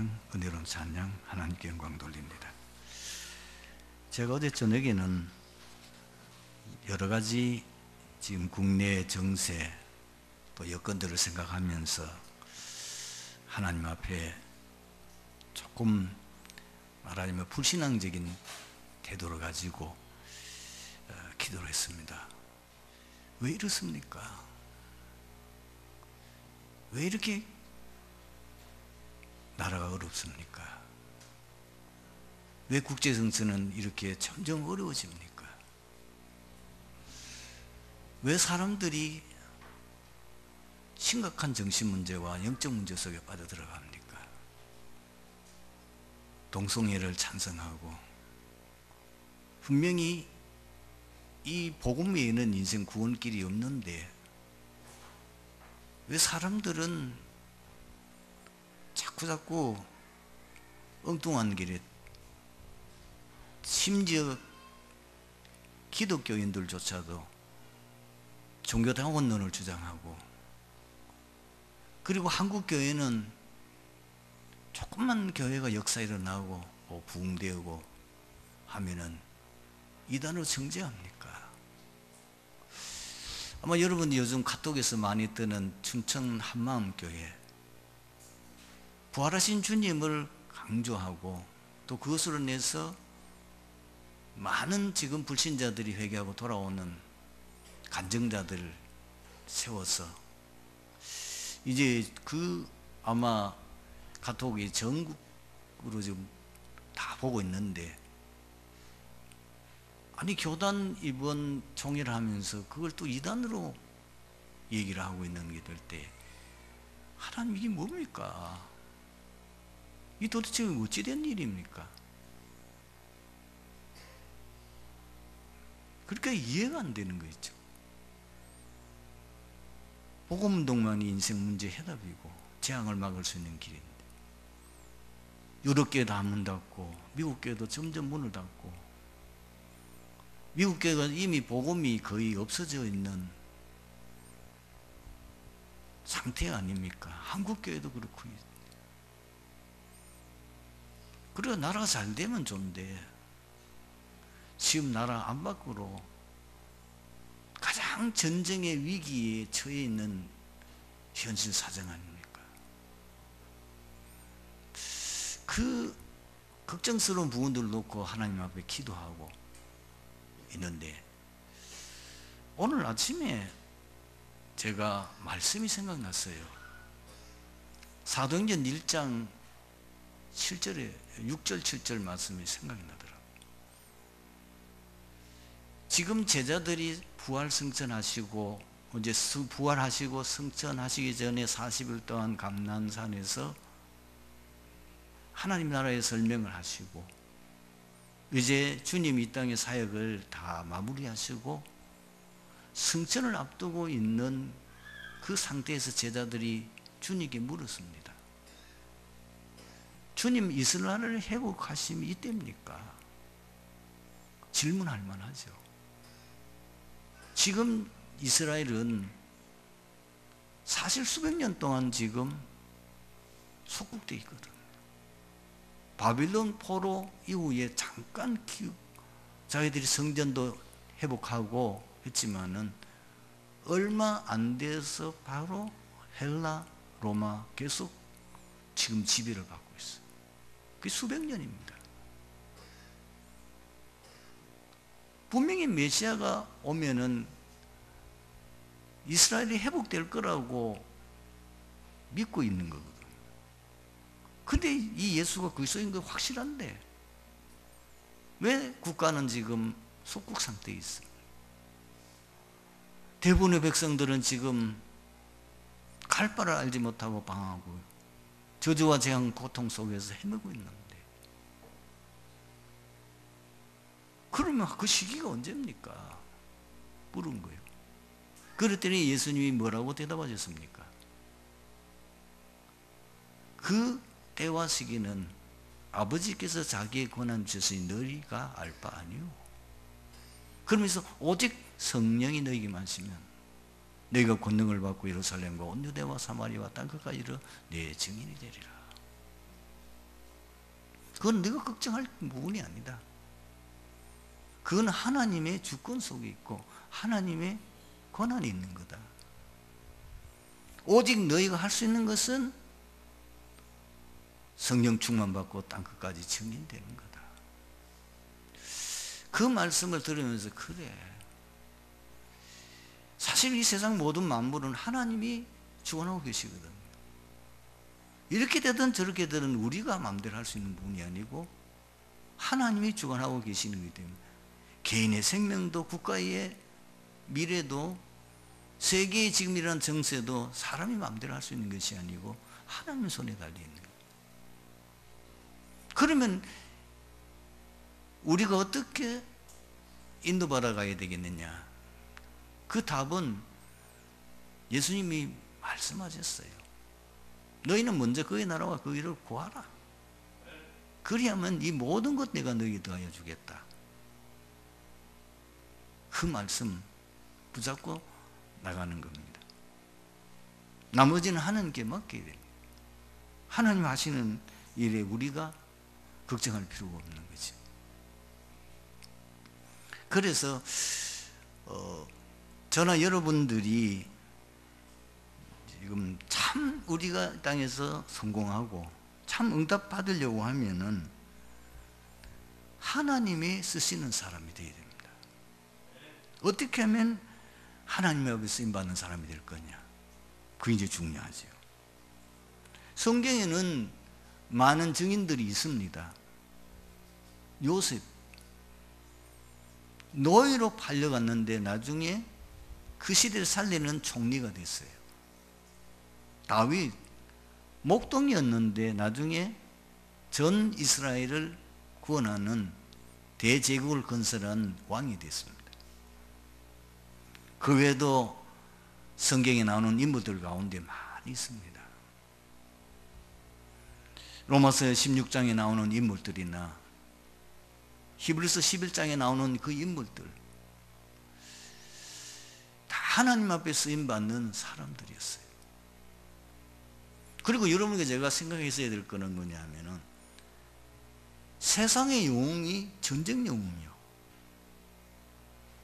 찬양, 은혜로운 찬양, 하나님께 영광 돌립니다. 제가 어제 저녁에는 여러 가지 지금 국내 정세 또 여건들을 생각하면서 하나님 앞에 조금 말하자면 불신앙적인 태도를 가지고 기도를 했습니다. 왜 이렇습니까? 왜 이렇게 나라가 어렵습니까? 왜 국제정세는 이렇게 점점 어려워집니까? 왜 사람들이 심각한 정신문제와 영적 문제 속에 빠져들어갑니까? 동성애를 찬성하고 분명히 이 복음 외에는 인생 구원길이 없는데 왜 사람들은 자꾸 엉뚱한 길에, 심지어 기독교인들조차도 종교다원론을 주장하고, 그리고 한국 교회는 조금만 교회가 역사 일어나고 부흥되고 하면은 이단으로 정죄합니까? 아마 여러분이 요즘 카톡에서 많이 뜨는 춘천 한마음교회, 부활하신 주님을 강조하고 또 그것으로 인해서 많은 지금 불신자들이 회개하고 돌아오는 간증자들을 세워서 이제 아마 카톡이 전국으로 지금 다 보고 있는데, 아니 교단 이번 총회를 하면서 그걸 또 이단으로 얘기를 하고 있는 게 될 때, 하나님 이게 뭡니까? 이 도대체 어찌 된 일입니까? 그러니까 이해가 안 되는 거 있죠. 복음운동만이 인생 문제 해답이고 재앙을 막을 수 있는 길인데, 유럽 교회 다 문 닫고 미국 교회도 점점 문을 닫고, 미국 교회가 이미 복음이 거의 없어져 있는 상태 아닙니까? 한국 교회도 그렇고. 그래야 나라가 잘 되면 좋은데 지금 나라 안팎으로 가장 전쟁의 위기에 처해 있는 현실 사정 아닙니까? 그 걱정스러운 부분들을 놓고 하나님 앞에 기도하고 있는데, 오늘 아침에 제가 말씀이 생각났어요. 사도행전 1장 6절 7절 말씀이 생각이 나더라고요. 지금 제자들이 부활 승천하시고 이제 부활하시고 승천하시기 전에 40일 동안 감난산에서 하나님 나라의 설명을 하시고, 이제 주님 이 땅의 사역을 다 마무리하시고 승천을 앞두고 있는 그 상태에서 제자들이 주님께 물었습니다. 주님, 이스라엘을 회복하심이 이때입니까? 질문할 만하죠. 지금 이스라엘은 사실 수백 년 동안 지금 속국되어 있거든. 바빌론 포로 이후에 잠깐 자기들이 성전도 회복하고 했지만은 얼마 안 돼서 바로 헬라, 로마 계속 지금 지배를 받고 있어요. 그게 수백 년입니다. 분명히 메시아가 오면은 이스라엘이 회복될 거라고 믿고 있는 거거든. 근데 이 예수가 그리스도인 거 확실한데 왜 국가는 지금 속국 상태에 있어? 대부분의 백성들은 지금 갈 바를 알지 못하고 방황하고 저주와 재앙 고통 속에서 헤매고 있는데, 그러면 그 시기가 언제입니까? 물은 거예요. 그랬더니 예수님이 뭐라고 대답하셨습니까? 그 때와 시기는 아버지께서 자기의 권한 주시니 너희가 알 바 아니오. 그러면서 오직 성령이 너희에게 마시면 너희가 권능을 받고 예루살렘과 온 유대와 사마리아와 땅 끝까지 이르러 내 증인이 되리라. 그건 네가 걱정할 부분이 아니다. 그건 하나님의 주권 속에 있고 하나님의 권한이 있는 거다. 오직 너희가 할 수 있는 것은 성령 충만받고 땅끝까지 증인되는 거다. 그 말씀을 들으면서 그래, 사실 이 세상 모든 만물은 하나님이 주관하고 계시거든요. 이렇게 되든 저렇게 되든 우리가 마음대로 할 수 있는 부분이 아니고 하나님이 주관하고 계시는 거기 때문에 개인의 생명도 국가의 미래도 세계의 지금 이런 정세도 사람이 마음대로 할 수 있는 것이 아니고 하나님의 손에 달려있는 거예요. 그러면 우리가 어떻게 인도받아 가야 되겠느냐? 그 답은 예수님이 말씀하셨어요. 너희는 먼저 그의 나라와 그 일을 구하라. 그리하면 이 모든 것 내가 너희에게 더하여 주겠다. 그 말씀 붙잡고 나가는 겁니다. 나머지는 하나님께 맡겨야 됩니다. 하나님 하시는 일에 우리가 걱정할 필요가 없는 거죠. 그래서 저나 여러분들이 지금 참 우리가 땅에서 성공하고 참 응답 받으려고 하면은 하나님이 쓰시는 사람이 되어야 됩니다. 어떻게 하면 하나님 앞에 쓰임받는 사람이 될 거냐? 그게 이제 중요하죠. 성경에는 많은 증인들이 있습니다. 요셉 노예로 팔려갔는데 나중에 그 시대를 살리는 총리가 됐어요. 다윗 목동이었는데 나중에 전 이스라엘을 구원하는 대제국을 건설한 왕이 됐습니다. 그 외에도 성경에 나오는 인물들 가운데 많이 있습니다. 로마서 16장에 나오는 인물들이나 히브리서 11장에 나오는 그 인물들 다 하나님 앞에 쓰임받는 사람들이었어요. 그리고 여러분에게 제가 생각했어야 될 거는 뭐냐면은 세상의 영웅이 전쟁 영웅이요.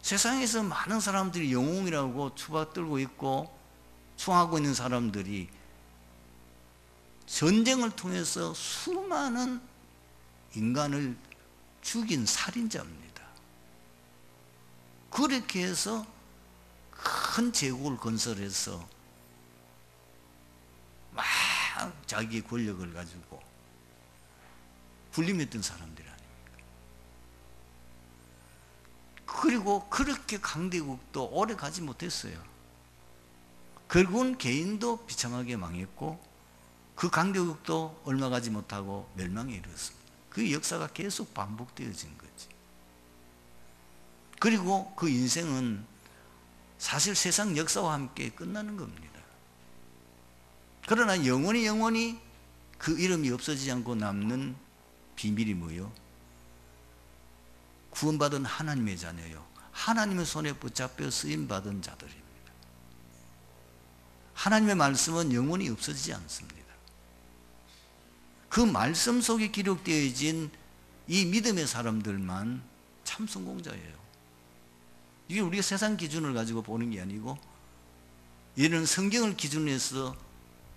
세상에서 많은 사람들이 영웅이라고 추받들고 있고 추앙하고 있는 사람들이 전쟁을 통해서 수많은 인간을 죽인 살인자입니다. 그렇게 해서 큰 제국을 건설해서 막 자기의 권력을 가지고 군림했던 사람들이 아닙니까? 그리고 그렇게 강대국도 오래 가지 못했어요. 결국은 개인도 비참하게 망했고 그 강대국도 얼마 가지 못하고 멸망에 이르렀습니다. 그 역사가 계속 반복되어진 거지. 그리고 그 인생은 사실 세상 역사와 함께 끝나는 겁니다. 그러나 영원히 그 이름이 없어지지 않고 남는 비밀이 뭐요? 구원받은 하나님의 자녀요, 하나님의 손에 붙잡혀 쓰임받은 자들입니다. 하나님의 말씀은 영원히 없어지지 않습니다. 그 말씀 속에 기록되어진 이 믿음의 사람들만 참 성공자예요. 이게 우리가 세상 기준을 가지고 보는 게 아니고 이런 성경을 기준으로 해서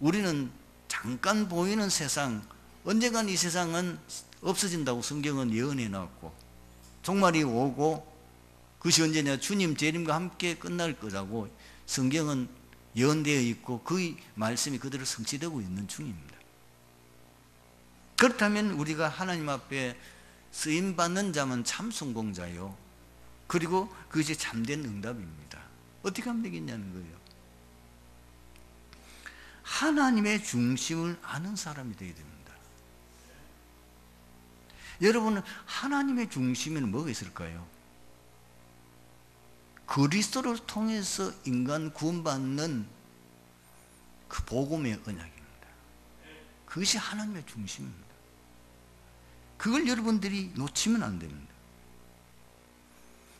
우리는 잠깐 보이는 세상, 언젠간 이 세상은 없어진다고 성경은 예언해 놨고 종말이 오고 그것이 언제냐? 주님 재림과 함께 끝날 거라고 성경은 예언되어 있고 그 말씀이 그대로 성취되고 있는 중입니다. 그렇다면 우리가 하나님 앞에 쓰임받는 자면 참 성공자요. 그리고 그것이 참된 응답입니다. 어떻게 하면 되겠냐는 거예요. 하나님의 중심을 아는 사람이 되어야 됩니다. 여러분은 하나님의 중심에는 뭐가 있을까요? 그리스도를 통해서 인간 구원받는 그 복음의 언약입니다. 그것이 하나님의 중심입니다. 그걸 여러분들이 놓치면 안 됩니다.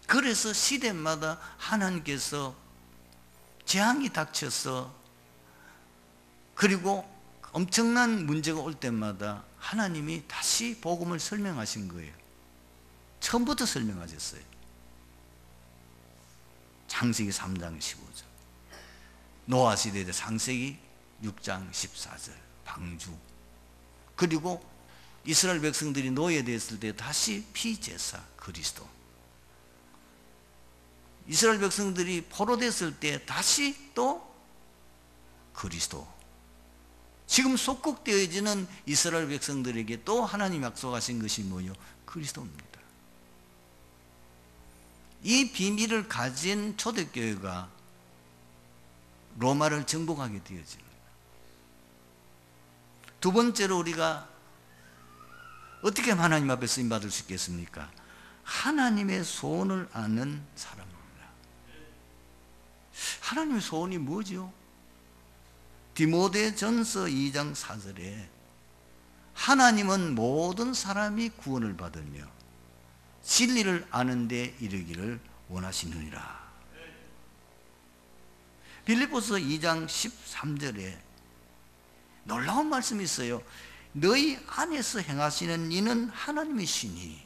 그래서 시대마다 하나님께서 재앙이 닥쳐서 그리고 엄청난 문제가 올 때마다 하나님이 다시 복음을 설명하신 거예요. 처음부터 설명하셨어요. 창세기 3장 15절, 노아 시대 때 창세기 6장 14절 방주, 그리고 이스라엘 백성들이 노예됐을 때 다시 피제사 그리스도, 이스라엘 백성들이 포로됐을 때 다시 또 그리스도, 지금 속국되어지는 이스라엘 백성들에게 또 하나님 약속하신 것이 뭐요? 그리스도입니다. 이 비밀을 가진 초대교회가 로마를 정복하게 되어집니다. 두 번째로 우리가 어떻게 하나님 앞에 쓰임받을 수 있겠습니까? 하나님의 소원을 아는 사람입니다. 하나님의 소원이 뭐죠? 디모데전서 2장 4절에 하나님은 모든 사람이 구원을 받으며 진리를 아는 데 이르기를 원하시느니라. 빌립보서 2장 13절에 놀라운 말씀이 있어요. 너희 안에서 행하시는 이는 하나님이시니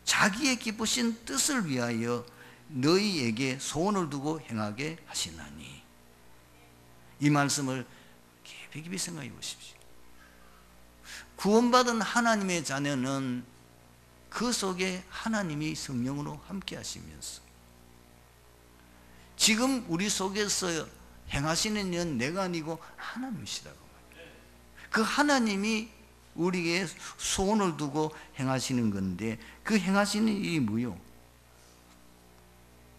자기의 기쁘신 뜻을 위하여 너희에게 소원을 두고 행하게 하시나니. 이 말씀을 깊이 생각해 보십시오. 구원받은 하나님의 자녀는 그 속에 하나님이 성령으로 함께 하시면서 지금 우리 속에서 행하시는 일은 내가 아니고 하나님이시라고 말해요. 그 하나님이 우리에게 소원을 두고 행하시는 건데, 그 행하시는 일이 뭐요?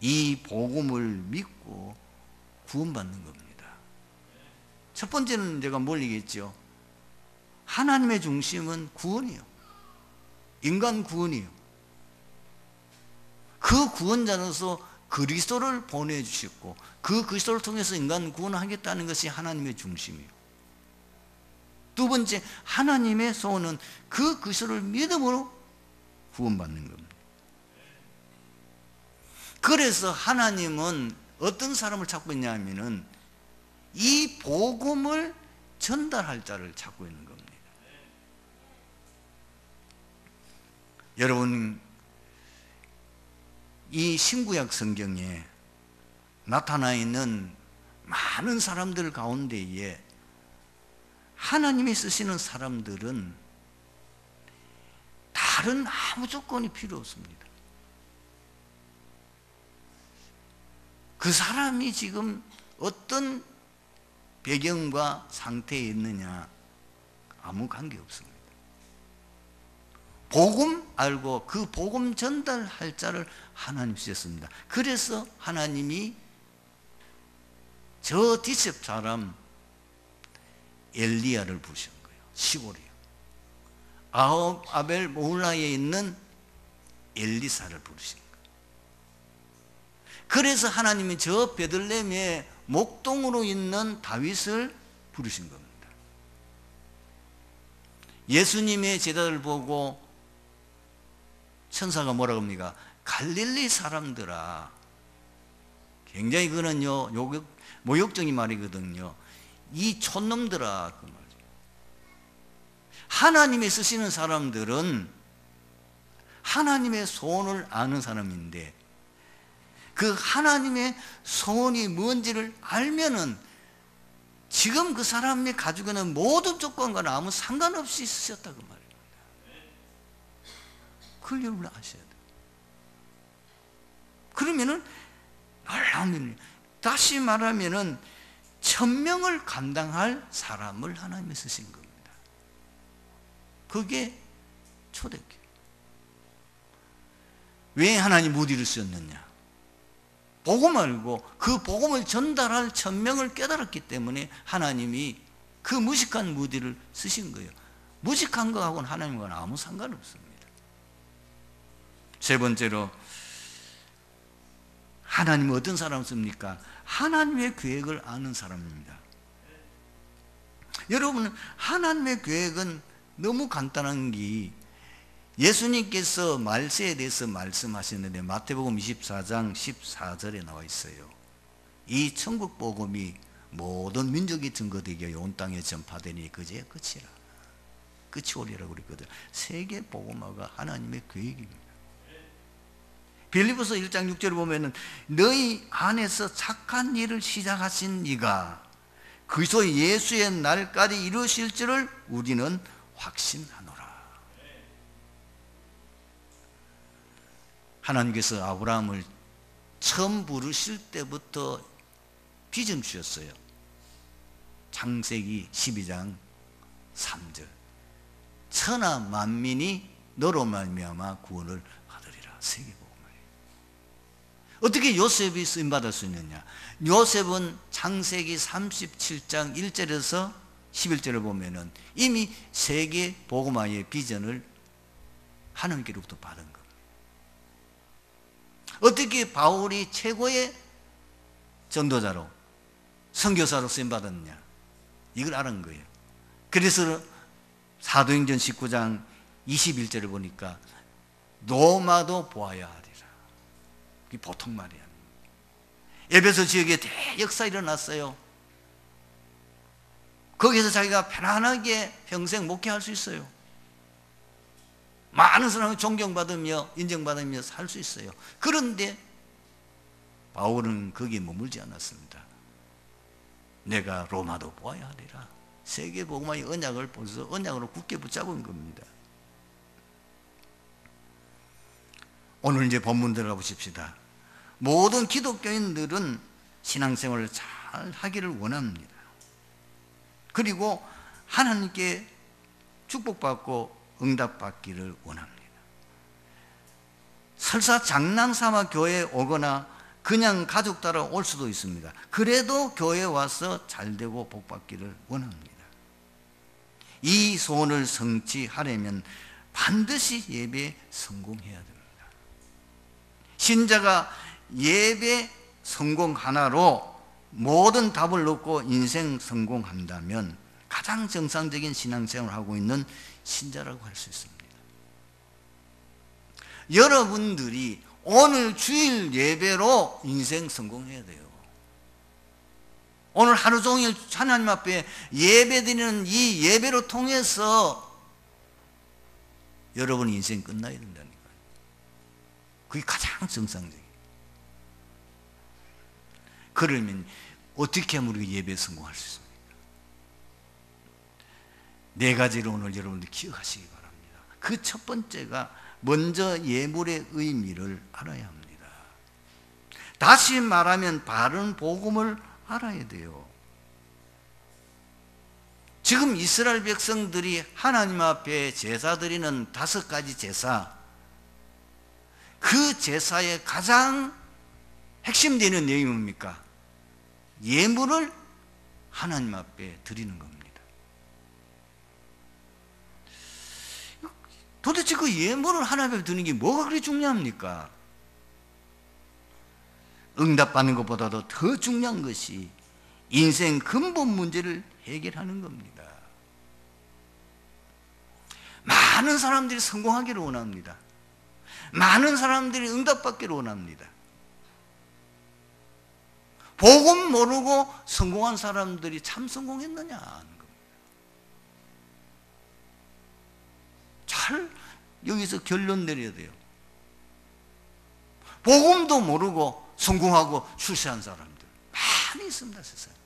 이 복음을 믿고 구원받는 겁니다. 첫 번째는 제가 뭘 얘기했죠? 하나님의 중심은 구원이요. 인간 구원이요. 그 구원자로서 그리스도를 보내주셨고 그 그리스도를 통해서 인간 구원을 하겠다는 것이 하나님의 중심이에요. 두 번째, 하나님의 소원은 그 그리스도를 믿음으로 구원받는 겁니다. 그래서 하나님은 어떤 사람을 찾고 있냐 하면은 이 복음을 전달할 자를 찾고 있는 겁니다. 여러분, 이 신구약 성경에 나타나 있는 많은 사람들 가운데에 하나님이 쓰시는 사람들은 다른 아무 조건이 필요 없습니다. 그 사람이 지금 어떤 배경과 상태에 있느냐 아무 관계 없습니다. 복음 알고 그 복음 전달할 자를 하나님 쓰셨습니다. 그래서 하나님이 저 디셉 사람 엘리야를 부르신 거예요. 시골이요. 아벨 모울라에 있는 엘리사를 부르신 거예요. 그래서 하나님이 저 베들레헴의 목동으로 있는 다윗을 부르신 겁니다. 예수님의 제자들 보고 천사가 뭐라고 합니까? 갈릴리 사람들아. 굉장히 그거는요 모욕적인 말이거든요. 이 촌놈들아, 그 말이죠. 하나님이 쓰시는 사람들은 하나님의 소원을 아는 사람인데 그 하나님의 소원이 뭔지를 알면은 지금 그 사람이 가지고 있는 모든 조건과는 아무 상관없이 쓰셨다고 말입니다. 그걸 여러분 아셔야 돼요. 그러면은 놀라운 일이에요. 다시 말하면은 천명을 감당할 사람을 하나님이 쓰신 겁니다. 그게 초대교회. 왜 하나님 무디를 쓰셨느냐? 복음 알고 그 복음을 전달할 천명을 깨달았기 때문에 하나님이 그 무식한 무디를 쓰신 거예요. 무식한 거하고는 하나님과는 아무 상관없습니다. 세 번째로, 하나님은 어떤 사람을 씁니까? 하나님의 계획을 아는 사람입니다. 여러분, 하나님의 계획은 너무 간단한 게 예수님께서 말세에 대해서 말씀하셨는데 마태복음 24장 14절에 나와 있어요. 이 천국 복음이 모든 민족이 증거되게 온 땅에 전파되니 그제 끝이라. 끝이 오리라고 그랬거든. 세계 복음화가 하나님의 계획입니다. 빌립보서 1장 6절을 보면은 너희 안에서 착한 일을 시작하신 이가 그리스도 예수의 날까지 이루실 줄을 우리는 확신하노라. 하나님께서 아브라함을 처음 부르실 때부터 비전 주셨어요. 창세기 12장 3절. 천하 만민이 너로 말미암아 구원을 받으리라. 세계복음화예요. 어떻게 요셉이 쓰임받을 수 있느냐? 요셉은 창세기 37장 1절에서 11절을 보면은 이미 세계복음화의 비전을 하나님께로부터 받은 겁니다. 어떻게 바울이 최고의 전도자로 선교사로 쓰임받았느냐? 이걸 알은 거예요. 그래서 사도행전 19장 21절을 보니까 로마도 보아야 하리라. 이게 보통 말이 아닙니다. 에베소 지역에 대역사 일어났어요. 거기서 자기가 편안하게 평생 목회할 수 있어요. 많은 사람이 존경받으며 인정받으며 살 수 있어요. 그런데 바울은 거기에 머물지 않았습니다. 내가 로마도 보아야 하리라. 세계복음화의 언약을 벌써 언약으로 굳게 붙잡은 겁니다. 오늘 이제 본문 들어가 보십시다. 모든 기독교인들은 신앙생활을 잘 하기를 원합니다. 그리고 하나님께 축복받고 응답받기를 원합니다. 설사 장난삼아 교회에 오거나 그냥 가족 따라 올 수도 있습니다. 그래도 교회에 와서 잘되고 복받기를 원합니다. 이 소원을 성취하려면 반드시 예배에 성공해야 됩니다. 신자가 예배 성공 하나로 모든 답을 얻고 인생 성공한다면 가장 정상적인 신앙생활을 하고 있는 신자라고 할 수 있습니다. 여러분들이 오늘 주일 예배로 인생 성공해야 돼요. 오늘 하루 종일 하나님 앞에 예배드리는 이 예배로 통해서 여러분 인생 끝나야 된다니까요. 그게 가장 정상적이에요. 그러면 어떻게 하면 우리가 예배에 성공할 수 있습니까? 네 가지를 오늘 여러분들 기억하시기 바랍니다. 그 첫 번째가 먼저 예물의 의미를 알아야 합니다. 다시 말하면 바른 복음을 알아야 돼요. 지금 이스라엘 백성들이 하나님 앞에 제사 드리는 5가지 제사, 그 제사의 가장 핵심되는 내용이 뭡니까? 예물을 하나님 앞에 드리는 겁니다. 도대체 그 예물을 하나님 앞에 드리는 게 뭐가 그렇게 중요합니까? 응답받는 것보다도 더 중요한 것이 인생 근본 문제를 해결하는 겁니다. 많은 사람들이 성공하기를 원합니다. 많은 사람들이 응답받기를 원합니다. 복음 모르고 성공한 사람들이 참 성공했느냐 하는 겁니다. 잘 여기서 결론 내려야 돼요. 복음도 모르고 성공하고 출세한 사람들 많이 있습니다, 세상에.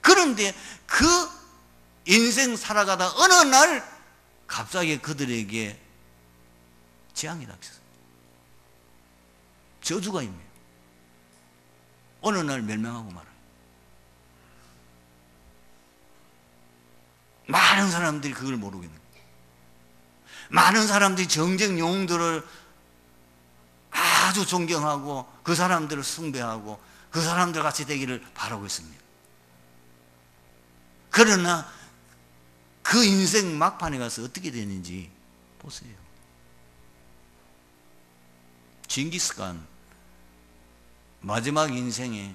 그런데 그 인생 살아가다 어느 날 갑자기 그들에게 재앙이 닥쳤어요. 저주가 있네요. 어느 날 멸망하고 말아요. 많은 사람들이 그걸 모르겠는 거예요. 많은 사람들이 정쟁 영웅들을 아주 존경하고 그 사람들을 숭배하고 그 사람들 같이 되기를 바라고 있습니다. 그러나 그 인생 막판에 가서 어떻게 되는지 보세요. 징기스칸 마지막 인생에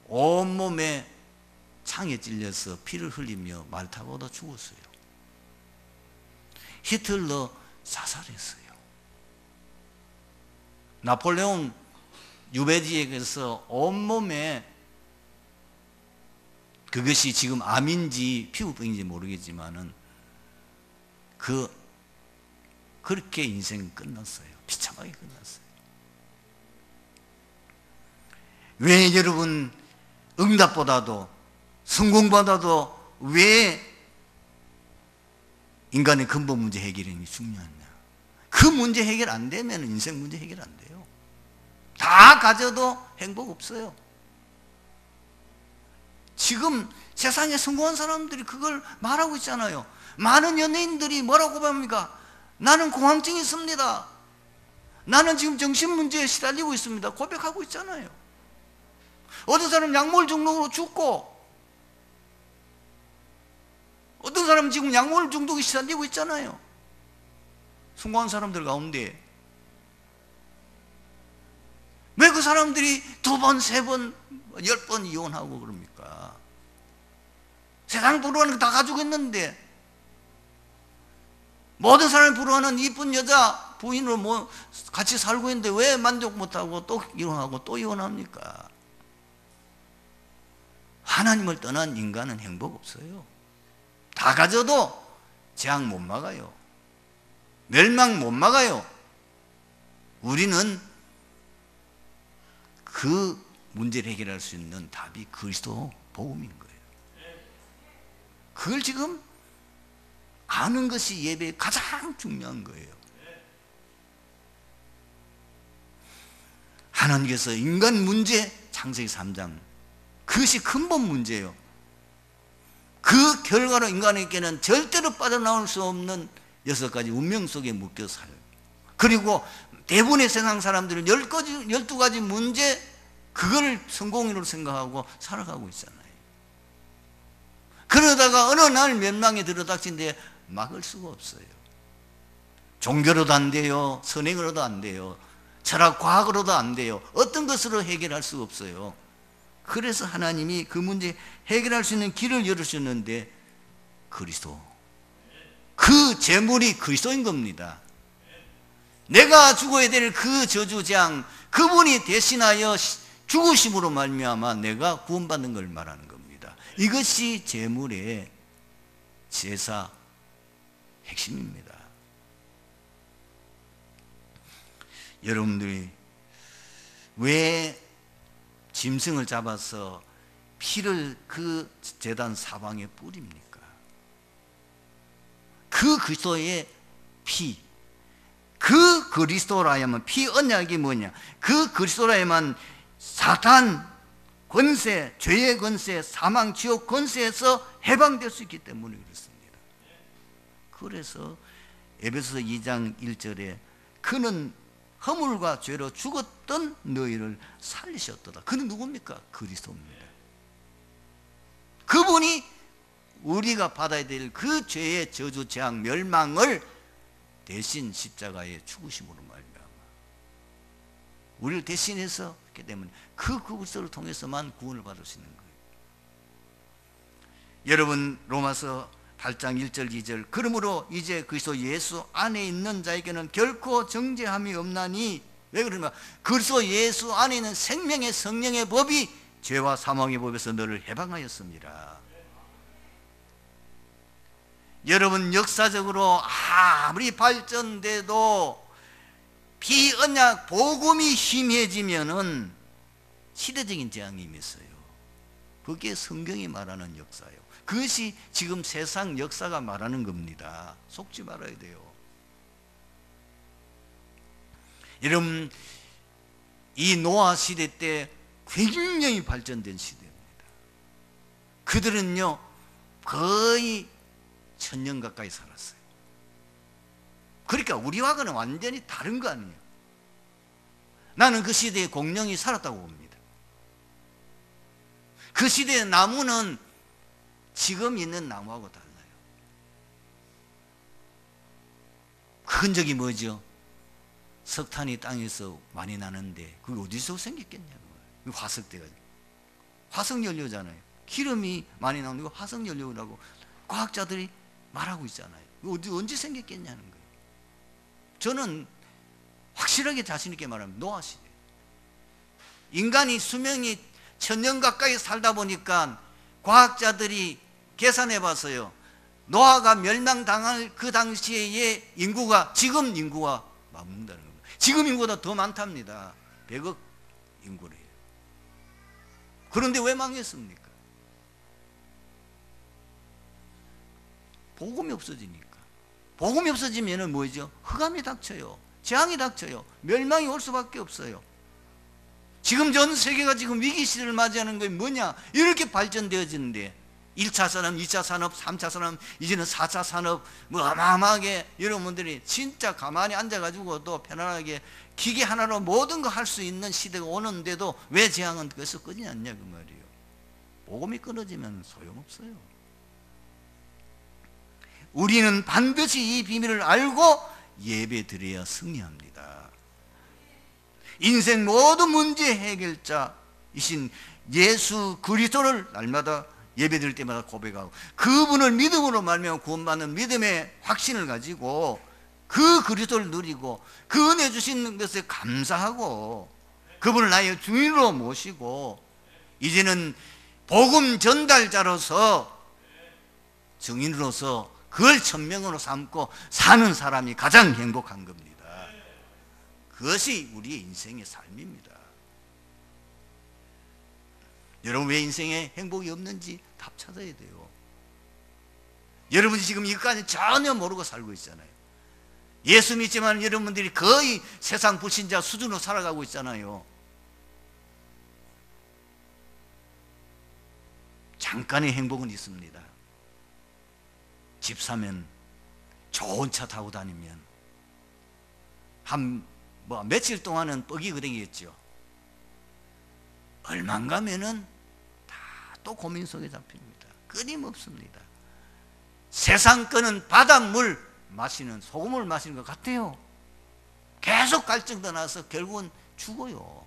온몸에 창에 찔려서 피를 흘리며 말 타고도 죽었어요. 히틀러 자살했어요. 나폴레옹 유배지에 가서 온몸에 그것이 지금 암인지 피부병인지 모르겠지만은 그렇게 인생은 끝났어요. 비참하게 끝났어요. 왜 여러분 응답보다도 성공보다도 왜 인간의 근본 문제 해결이 중요하냐? 그 문제 해결 안 되면 인생 문제 해결 안 돼요. 다 가져도 행복 없어요. 지금 세상에 성공한 사람들이 그걸 말하고 있잖아요. 많은 연예인들이 뭐라고 고백합니까? 나는 공황증이 있습니다. 나는 지금 정신 문제에 시달리고 있습니다. 고백하고 있잖아요. 어떤 사람은 약물 중독으로 죽고, 어떤 사람은 지금 약물 중독에 시달리고 있잖아요. 성공한 사람들 가운데 왜 그 사람들이 2번, 3번, 10번 이혼하고 그럽니까? 세상 부러워하는 거 다 가지고 있는데, 모든 사람이 부러워하는 이쁜 여자 부인으로 뭐 같이 살고 있는데 왜 만족 못하고 또 이혼하고 또 이혼합니까? 하나님을 떠난 인간은 행복 없어요. 다 가져도 재앙 못 막아요. 멸망 못 막아요. 우리는 그 문제를 해결할 수 있는 답이 그리스도 복음인 거예요. 그걸 지금 아는 것이 예배의 가장 중요한 거예요. 하나님께서 인간 문제, 창세기 3장, 그것이 근본 문제예요. 그 결과로 인간에게는 절대로 빠져나올 수 없는 6가지 운명 속에 묶여 살아요. 그리고 대부분의 세상 사람들은 12가지 문제, 그걸 성공으로 생각하고 살아가고 있잖아요. 그러다가 어느 날 멸망에 들어닥친데 막을 수가 없어요. 종교로도 안 돼요. 선행으로도 안 돼요. 철학, 과학으로도 안 돼요. 어떤 것으로 해결할 수가 없어요. 그래서 하나님이 그 문제 해결할 수 있는 길을 열어주셨는데, 그리스도, 그 재물이 그리스도인 겁니다. 내가 죽어야 될 그 저주재앙, 그분이 대신하여 죽으심으로 말미암아 내가 구원받는 걸 말하는 겁니다. 이것이 재물의 제사 핵심입니다. 여러분들이 왜 짐승을 잡아서 피를 그 제단 사방에 뿌립니까? 그 그리스도의 피, 그 그리스도라야만, 피 언약이 뭐냐? 그 그리스도라야만 사탄 권세, 죄의 권세, 사망, 지옥 권세에서 해방될 수 있기 때문에 그렇습니다. 그래서 에베소서 2장 1절에 그는 허물과 죄로 죽었던 너희를 살리셨도다. 그는 누굽니까? 그리스도입니다. 그분이 우리가 받아야 될 그 죄의 저주, 재앙, 멸망을 대신 십자가에 죽으심으로 말미암아 우리를 대신해서 했기 때문에 그 그리스도를 통해서만 구원을 받을 수 있는 거예요. 여러분, 로마서 8장 1절 2절, 그러므로 이제 그리스도 예수 안에 있는 자에게는 결코 정죄함이 없나니, 왜 그러냐? 그리스도 예수 안에 있는 생명의 성령의 법이 죄와 사망의 법에서 너를 해방하였습니다. 여러분, 역사적으로 아무리 발전돼도 비언약 복음이 희미해지면은 시대적인 재앙이 임했어요. 그게 성경이 말하는 역사예요. 그것이 지금 세상 역사가 말하는 겁니다. 속지 말아야 돼요. 여러분, 이 노아 시대 때 굉장히 발전된 시대입니다. 그들은요 거의 1000년 가까이 살았어요. 그러니까 우리와는 완전히 다른 거 아니에요. 나는 그 시대에 공룡이 살았다고 봅니다. 그 시대의 나무는 지금 있는 나무하고 달라요. 그 흔적이 뭐죠? 석탄이 땅에서 많이 나는데 그게 어디서 생겼겠냐는 거예요. 화석대가, 화석연료잖아요. 기름이 많이 나오는 거 화석연료라고 과학자들이 말하고 있잖아요. 언제 생겼겠냐는 거예요. 저는 확실하게 자신 있게 말하면 노아 시대. 인간이 수명이 1000년 가까이 살다 보니까 과학자들이 계산해 봤어요. 노아가 멸망당할 그 당시의 인구가 지금 인구와 맞는다는 겁니다. 지금 인구보다 더 많답니다. 100억 인구래요. 그런데 왜 망했습니까? 복음이 없어지니까. 복음이 없어지면 뭐죠? 흑암이 닥쳐요. 재앙이 닥쳐요. 멸망이 올 수밖에 없어요. 지금 전 세계가 지금 위기 시대를 맞이하는 게 뭐냐? 이렇게 발전되어지는데 1차 산업, 2차 산업, 3차 산업, 이제는 4차 산업, 뭐 어마어마하게 여러분들이 진짜 가만히 앉아가지고 또 편안하게 기계 하나로 모든 거 할 수 있는 시대가 오는데도 왜 재앙은 그래서 끊이지 않냐 그 말이에요. 복음이 끊어지면 소용없어요. 우리는 반드시 이 비밀을 알고 예배 드려야 승리합니다. 인생 모든 문제 해결자이신 예수 그리스도를 날마다 예배드릴 때마다 고백하고 그분을 믿음으로 말미암아 구원받는 믿음의 확신을 가지고 그 그리스도를 누리고 그 은혜 주신 것에 감사하고 그분을 나의 주인으로 모시고 이제는 복음 전달자로서 증인으로서 그걸 천명으로 삼고 사는 사람이 가장 행복한 겁니다. 그것이 우리의 인생의 삶입니다. 여러분 왜 인생에 행복이 없는지 답 찾아야 돼요. 여러분이 지금 이것까지 전혀 모르고 살고 있잖아요. 예수 믿지만 여러분들이 거의 세상 불신자 수준으로 살아가고 있잖아요. 잠깐의 행복은 있습니다. 집 사면 좋은 차 타고 다니면 며칠 동안은 뻑이 그대겠죠. 얼마 가면은 다 또 고민 속에 잡힙니다. 끊임없습니다. 세상 거는 바닷물 마시는 소금을 마시는 것 같아요. 계속 갈증도 나서 결국은 죽어요.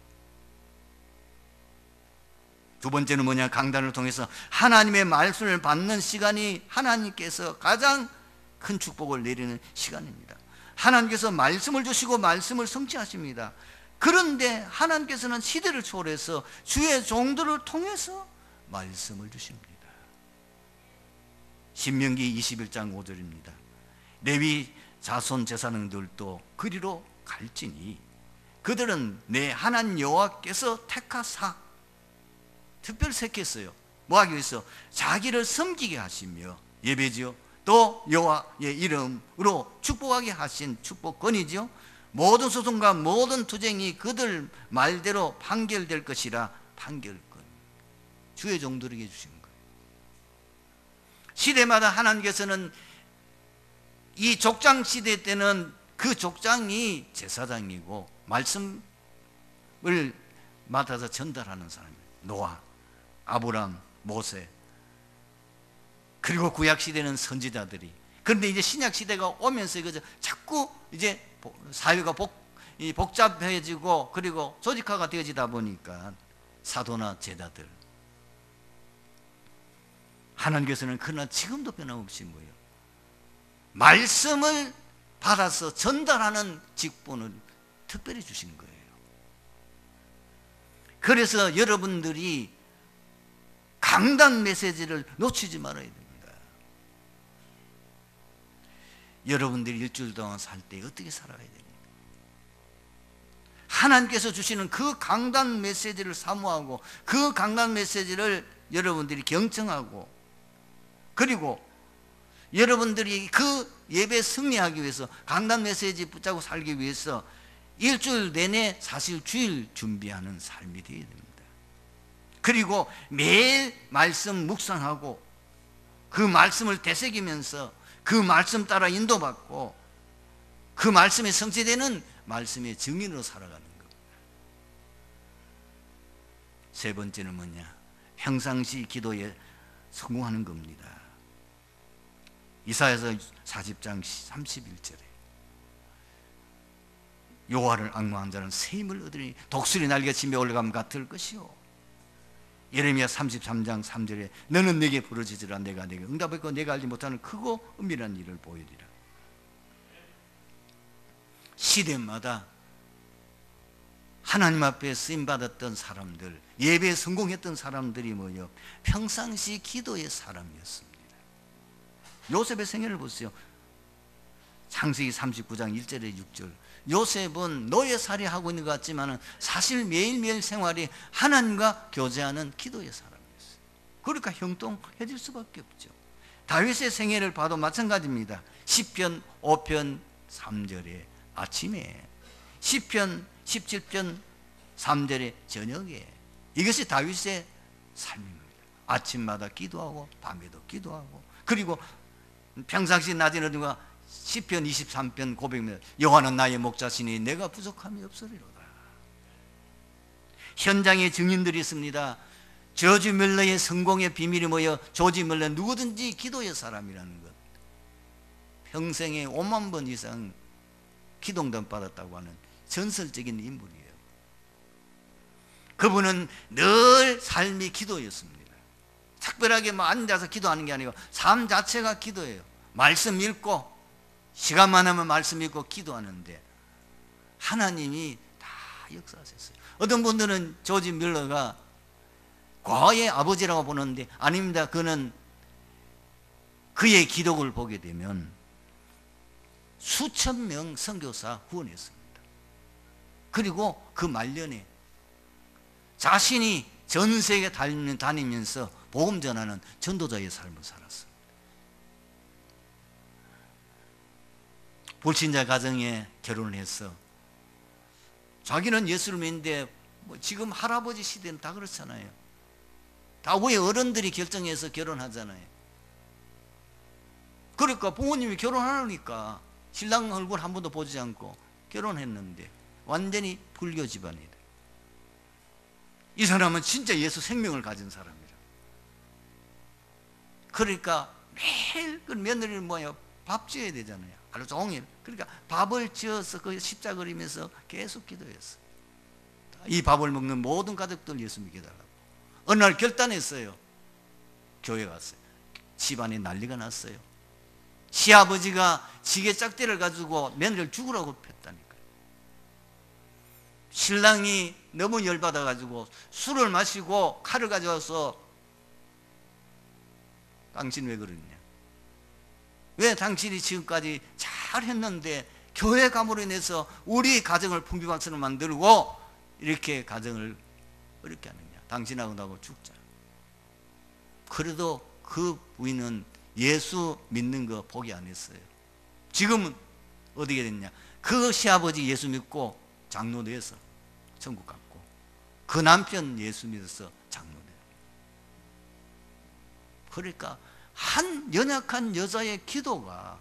두 번째는 뭐냐? 강단을 통해서 하나님의 말씀을 받는 시간이 하나님께서 가장 큰 축복을 내리는 시간입니다. 하나님께서 말씀을 주시고 말씀을 성취하십니다. 그런데 하나님께서는 시대를 초월해서 주의 종들을 통해서 말씀을 주십니다. 신명기 21장 5절입니다. 레위 자손 제사장들도 그리로 갈지니 그들은 내 하나님 여호와께서 택하사 특별 택했어요. 뭐 하기 위해서? 자기를 섬기게 하시며 예배지요. 또 여호와의 이름으로 축복하게 하신 축복권이죠. 모든 소송과 모든 투쟁이 그들 말대로 판결될 것이라 판결권. 주의 종들에게 주신 거예요. 시대마다 하나님께서는 이 족장 시대 때는 그 족장이 제사장이고 말씀을 맡아서 전달하는 사람이에요. 노아, 아브람, 모세, 그리고 구약 시대는 선지자들이. 그런데 이제 신약 시대가 오면서 이거 자꾸 이제 사회가 복잡해지고 그리고 조직화가 되어지다 보니까 사도나 제자들, 하나님께서는 그러나 지금도 변함없이 뭐예요? 말씀을 받아서 전달하는 직분을 특별히 주신 거예요. 그래서 여러분들이 강단 메시지를 놓치지 말아야 됩니다. 여러분들이 일주일 동안 살 때 어떻게 살아야 됩니까? 하나님께서 주시는 그 강단 메시지를 사모하고 그 강단 메시지를 여러분들이 경청하고 그리고 여러분들이 그 예배 승리하기 위해서 강단 메시지 붙잡고 살기 위해서 일주일 내내 사실 주일 준비하는 삶이 되어야 됩니다. 그리고 매일 말씀 묵상하고 그 말씀을 되새기면서 그 말씀 따라 인도받고 그 말씀에 성취되는 말씀의 증인으로 살아가는 겁니다. 세 번째는 뭐냐? 평상시 기도에 성공하는 겁니다. 이사야서 40장 31절에 여호와를 앙망한 자는 새 힘을 얻으니 독수리 날개치며 올라감 같을 것이요. 예레미야 33장 3절에 너는 내게 부르짖으라 내가 내게 응답했고 내가 알지 못하는 크고 은밀한 일을 보이리라. 시대마다 하나님 앞에 쓰임받았던 사람들, 예배에 성공했던 사람들이 뭐예요? 평상시 기도의 사람이었습니다. 요셉의 생애를 보세요. 창세기 39장 1절에 6절. 요셉은 노예살이하고 있는 것 같지만 사실 매일매일 생활이 하나님과 교제하는 기도의 사람이었어요. 그러니까 형통해질 수밖에 없죠. 다윗의 생애를 봐도 마찬가지입니다. 시편 5편 3절에 아침에, 시편 17편 3절에 저녁에. 이것이 다윗의 삶입니다. 아침마다 기도하고 밤에도 기도하고, 그리고 평상시 낮에는 어딘가 시편 23편 고백입니다. 여호와는 나의 목자시니 내가 부족함이 없으리로다. 현장에 증인들이 있습니다. 조지 밀러의 성공의 비밀이 뭐예요? 조지 밀러 누구든지 기도의 사람이라는 것. 평생에 5만 번 이상 기도응답 받았다고 하는 전설적인 인물이에요. 그분은 늘 삶이 기도였습니다. 특별하게 뭐 앉아서 기도하는 게 아니고 삶 자체가 기도예요. 말씀 읽고, 시간만 하면 말씀 읽고 기도하는데 하나님이 다 역사하셨어요. 어떤 분들은 조지 밀러가 과거의 아버지라고 보는데 아닙니다. 그는 그의 기록을 보게 되면 수천 명 선교사 후원했습니다. 그리고 그 말년에 자신이 전 세계 다니면서 복음 전하는 전도자의 삶을 살았습니다. 불신자 가정에 결혼을 해서 자기는 예수를 믿는데 뭐 지금 할아버지 시대는 다 그렇잖아요. 다 우리 어른들이 결정해서 결혼하잖아요. 그러니까 부모님이 결혼하니까 신랑 얼굴 한 번도 보지 않고 결혼했는데 완전히 불교 집안이다. 이 사람은 진짜 예수 생명을 가진 사람이라. 그러니까 매일 그 며느리는 뭐예요? 밥 지어야 되잖아요. 하루 종일. 그러니까 밥을 지어서 그 십자 그리면서 계속 기도했어요. 이 밥을 먹는 모든 가족들 예수 믿게 달라고. 어느 날 결단했어요. 교회 갔어요. 집안에 난리가 났어요. 시아버지가 지게 짝대를 가지고 며느리를 죽으라고 폈다니까요. 신랑이 너무 열받아가지고 술을 마시고 칼을 가져와서 당신 왜 그러냐? 왜 당신이 지금까지 잘했는데 교회 감으로 인해서 우리 가정을 풍비박산을 만들고 이렇게 가정을 어렵게 하느냐? 당신하고 나하고 죽자. 그래도 그 부인은 예수 믿는 거 포기 안 했어요. 지금은 어떻게 됐냐? 그 시아버지 예수 믿고 장로 돼서 천국 갔고, 그 남편 예수 믿어서 장로 돼요. 그러니까 한 연약한 여자의 기도가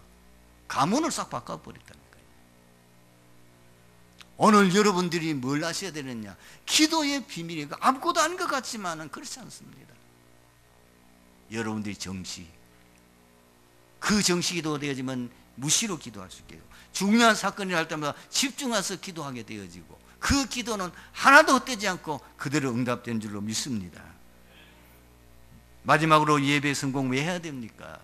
가문을 싹 바꿔버렸다니까요. 오늘 여러분들이 뭘 아셔야 되느냐? 기도의 비밀이 아무것도 아닌 것 같지만 그렇지 않습니다. 여러분들이 정시, 그 정시기도가 되어지면 무시로 기도할 수 있게 되고, 중요한 사건이 할 때마다 집중해서 기도하게 되어지고, 그 기도는 하나도 헛되지 않고 그대로 응답된 줄로 믿습니다. 마지막으로 예배 성공 왜 해야 됩니까?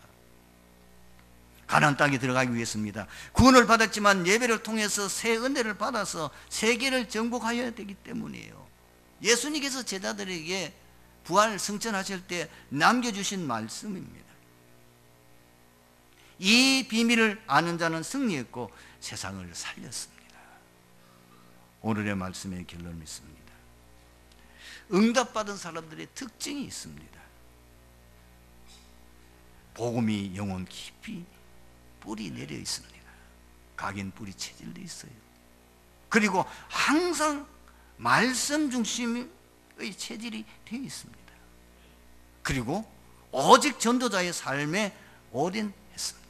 가나안 땅에 들어가기 위해서입니다. 구원을 받았지만 예배를 통해서 새 은혜를 받아서 세계를 정복하여야 되기 때문이에요. 예수님께서 제자들에게 부활 승천하실 때 남겨주신 말씀입니다. 이 비밀을 아는 자는 승리했고 세상을 살렸습니다. 오늘의 말씀의 결론을 믿습니다. 응답받은 사람들의 특징이 있습니다. 복음이 영혼 깊이 뿌리 내려 있습니다. 각인 뿌리 체질도 있어요. 그리고 항상 말씀 중심의 체질이 되어 있습니다. 그리고 오직 전도자의 삶에 올인했습니다.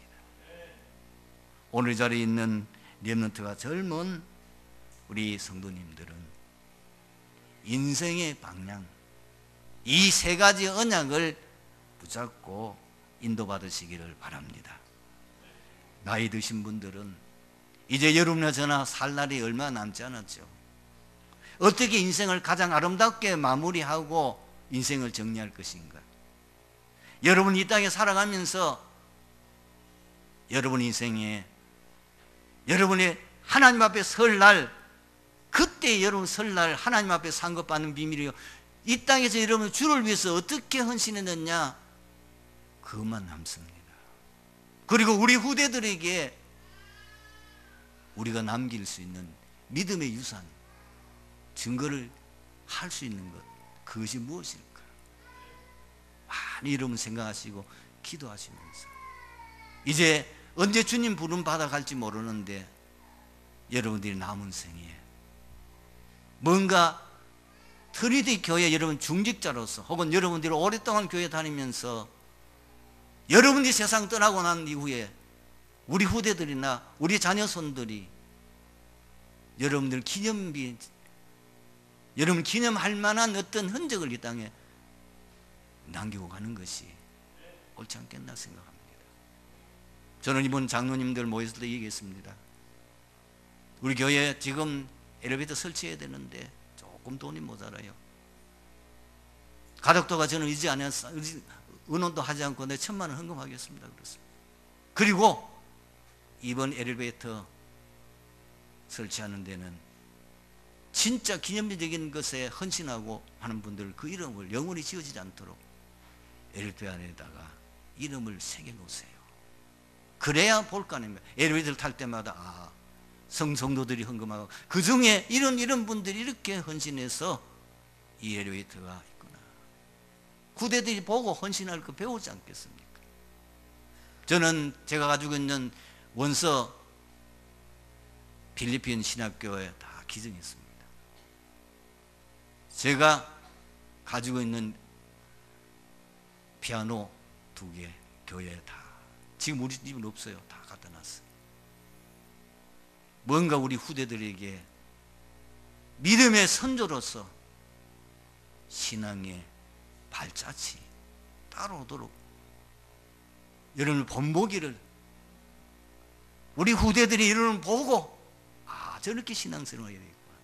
오늘 자리에 있는 렘넌트가 젊은 우리 성도님들은 인생의 방향, 이 세 가지 언약을 붙잡고 인도받으시기를 바랍니다. 나이 드신 분들은 이제 여러분이나 저나 살 날이 얼마 남지 않았죠. 어떻게 인생을 가장 아름답게 마무리하고 인생을 정리할 것인가? 여러분 이 땅에 살아가면서 여러분 인생에, 여러분의 하나님 앞에 설 날 그때 여러분 설날 하나님 앞에 상급받는 비밀이요, 이 땅에서 여러분 주를 위해서 어떻게 헌신했느냐, 그것만 남습니다. 그리고 우리 후대들에게 우리가 남길 수 있는 믿음의 유산, 증거를 할 수 있는 것, 그것이 무엇일까? 많이 여러분 생각하시고 기도하시면서, 이제 언제 주님 부름 받아갈지 모르는데 여러분들이 남은 생에 뭔가 트리디 교회 여러분 중직자로서, 혹은 여러분들이 오랫동안 교회 다니면서 여러분들이 세상 떠나고 난 이후에 우리 후대들이나 우리 자녀손들이 여러분들 기념비, 여러분 기념할 만한 어떤 흔적을 이 땅에 남기고 가는 것이 옳지 않겠나 생각합니다. 저는 이번 장로님들 모였을 때 얘기했습니다. 우리 교회에 지금 엘리베이터 설치해야 되는데 조금 돈이 모자라요. 가덕도가 저는 의논도 하지 않고 내 1,000만 원 헌금하겠습니다 그랬습니다. 그리고 이번 엘리베이터 설치하는 데는 진짜 기념비적인 것에 헌신하고 하는 분들 그 이름을 영원히 지워지지 않도록 엘리베이터 안에다가 이름을 새겨놓으세요. 그래야 볼 거 아닙니까? 엘리베이터를 탈 때마다 성도들이 헌금하고 그 중에 이런 분들이 이렇게 헌신해서 이 엘리베이터가 있구나. 후대들이 보고 헌신할 거 배우지 않겠습니까? 저는 제가 가지고 있는 원서 필리핀 신학교에 다 기증했습니다. 제가 가지고 있는 피아노 2개 교회에 다, 지금 우리 집은 없어요. 다 갖다 놨어요. 뭔가 우리 후대들에게 믿음의 선조로서 신앙의 발자취 따라오도록 여러분 본보기를, 우리 후대들이 이런 보고 저렇게 신앙스러워야 되겠구나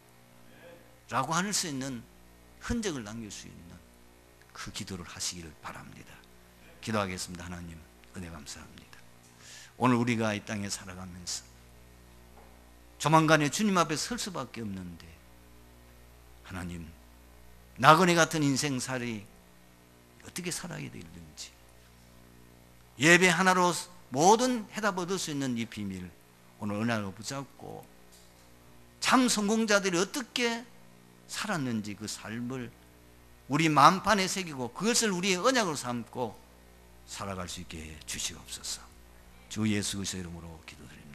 라고 할 수 있는 흔적을 남길 수 있는 그 기도를 하시기를 바랍니다. 기도하겠습니다. 하나님 은혜 감사합니다. 오늘 우리가 이 땅에 살아가면서 조만간에 주님 앞에 설 수밖에 없는데, 하나님 나그네 같은 인생살이 어떻게 살아야 되는지, 예배 하나로 모든 해답 얻을 수 있는 이 비밀 오늘 은혜로 붙잡고 참 성공자들이 어떻게 살았는지 그 삶을 우리 마음판에 새기고 그것을 우리의 언약으로 삼고 살아갈 수 있게 해 주시옵소서. 주 예수 그리스도의 이름으로 기도드립니다.